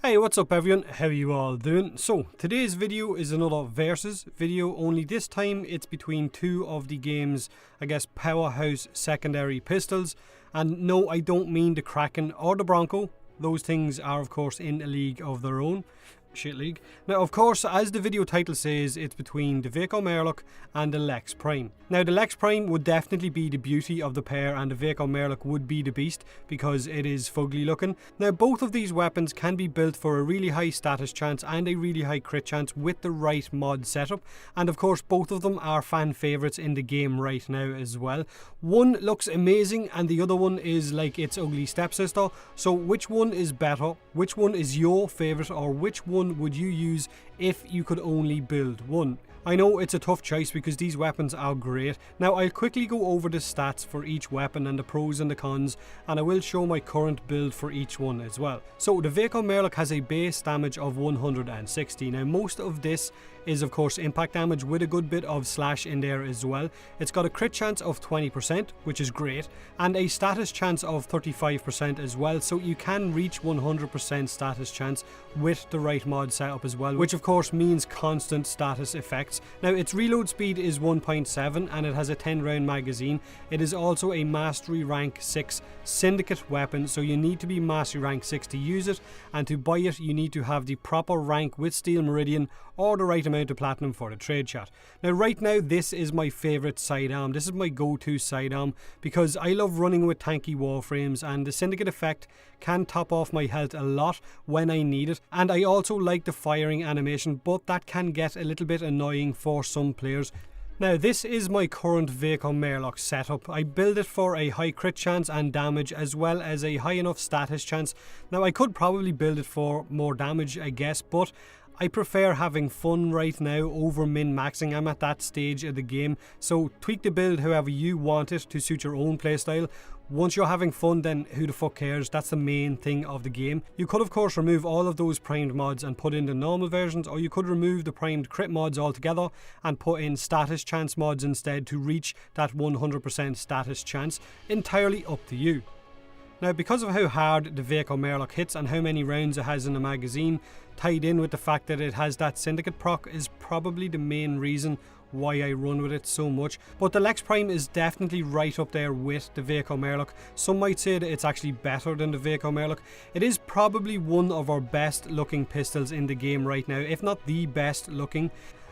Hey, what's up everyone? How you all doing? So, today's video is another versus video, only this time it's between two of the game's, I guess, powerhouse secondary pistols. And no, I don't mean the Kraken or the Bronco. Those things are of course in a league of their own. Shit league. Now, of course, as the video title says, it's between the Vaco Murloc and the Lex Prime. Now, the Lex Prime would definitely be the beauty of the pair, and the Vaco Murloc would be the beast because it is fugly looking. Now, both of these weapons can be built for a really high status chance and a really high crit chance with the right mod setup, and of course, both of them are fan favourites in the game right now as well. One looks amazing and the other one is like its ugly stepsister. So, which one is better? Which one is your favourite, or which one would you use if you could only build one? I know it's a tough choice because these weapons are great. Now, I'll quickly go over the stats for each weapon and the pros and the cons, and I will show my current build for each one as well. So the Vaco Murloc has a base damage of 160. Now, most of this is of course impact damage with a good bit of slash in there as well. It's got a crit chance of 20%, which is great, and a status chance of 35% as well, so you can reach 100% status chance with the right mod setup as well, which of course means constant status effects. Now, its reload speed is 1.7 and it has a 10 round magazine. It is also a mastery rank 6 syndicate weapon, so you need to be mastery rank 6 to use it, and to buy it you need to have the proper rank with Steel Meridian or the right amount of platinum for the trade chat. Now, right now this is my favourite sidearm. This is my go-to sidearm because I love running with tanky warframes, and the syndicate effect can top off my health a lot when I need it, and I also like the firing animation, but that can get a little bit annoying for some players. Now, this is my current Vaco Murloc setup. I build it for a high crit chance and damage as well as a high enough status chance. Now, I could probably build it for more damage, I guess, but I prefer having fun right now over min-maxing. I'm at that stage of the game, so tweak the build however you want it to suit your own playstyle. Once you're having fun, then who the fuck cares? That's the main thing of the game. You could of course remove all of those primed mods and put in the normal versions, or you could remove the primed crit mods altogether and put in status chance mods instead to reach that 100% status chance. Entirely up to you. Now, because of how hard the Vaco Murloc hits and how many rounds it has in the magazine, tied in with the fact that it has that syndicate proc, is probably the main reason why I run with it so much. But the Lex Prime is definitely right up there with the Vaco Murloc. Some might say that it's actually better than the Vaco Murloc. It is probably one of our best looking pistols in the game right now, if not the best looking.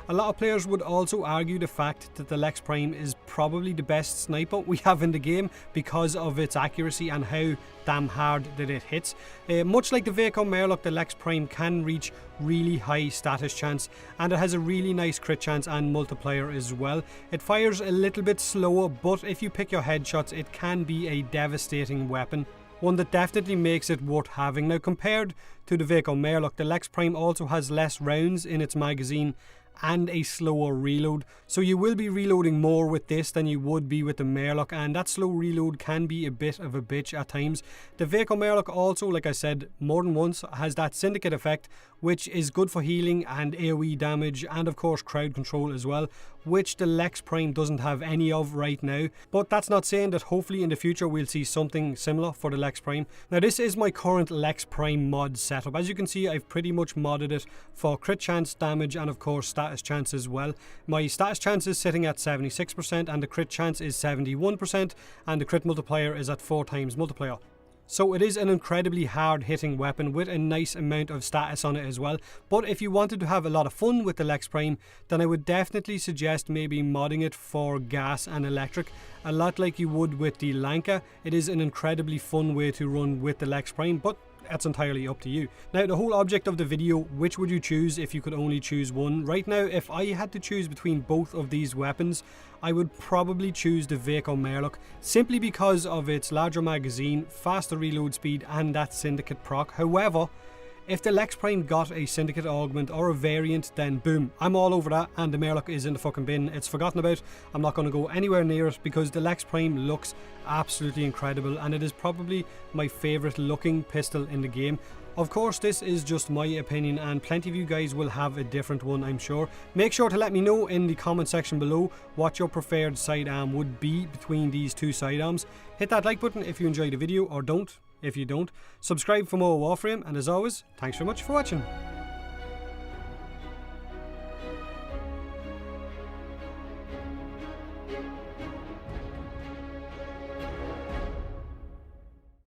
A lot of players would also argue the fact that the Lex Prime is probably the best sniper we have in the game because of its accuracy and how damn hard that it hits. Much like the Vaco Murloc, the Lex Prime can reach really high status chance, and it has a really nice crit chance and multiplier as well. It fires a little bit slower, but if you pick your headshots, it can be a devastating weapon. One that definitely makes it worth having. Now, compared to the Vaco Murloc, the Lex Prime also has less rounds in its magazine and a slower reload, so you will be reloading more with this than you would be with the Murloc, and that slow reload can be a bit of a bitch at times. The Vaco Murloc also, like I said more than once, has that syndicate effect, which is good for healing and AoE damage and of course crowd control as well, which the Lex Prime doesn't have any of right now. But that's not saying that hopefully in the future we'll see something similar for the Lex Prime. Now, this is my current Lex Prime mod setup. As you can see, I've pretty much modded it for crit chance, damage and of course status chance as well. My status chance is sitting at 76% and the crit chance is 71%, and the crit multiplier is at 4 times multiplier. So it is an incredibly hard hitting weapon with a nice amount of status on it as well. But if you wanted to have a lot of fun with the Lex Prime, then I would definitely suggest maybe modding it for gas and electric. A lot like you would with the Lanka. It is an incredibly fun way to run with the Lex Prime, but that's entirely up to you. Now, the whole object of the video, which would you choose if you could only choose one? Right now, if I had to choose between both of these weapons, I would probably choose the Vaco Murloc, simply because of its larger magazine, faster reload speed and that syndicate proc. However, if the Lex Prime got a syndicate augment or a variant, then boom, I'm all over that, and the Murloc is in the fucking bin. It's forgotten about. I'm not going to go anywhere near it because the Lex Prime looks absolutely incredible, and it is probably my favourite looking pistol in the game. Of course, this is just my opinion and plenty of you guys will have a different one, I'm sure. Make sure to let me know in the comment section below what your preferred sidearm would be between these two sidearms. Hit that like button if you enjoyed the video, or don't if you don't. Subscribe for more Warframe, and as always, thanks very much for watching.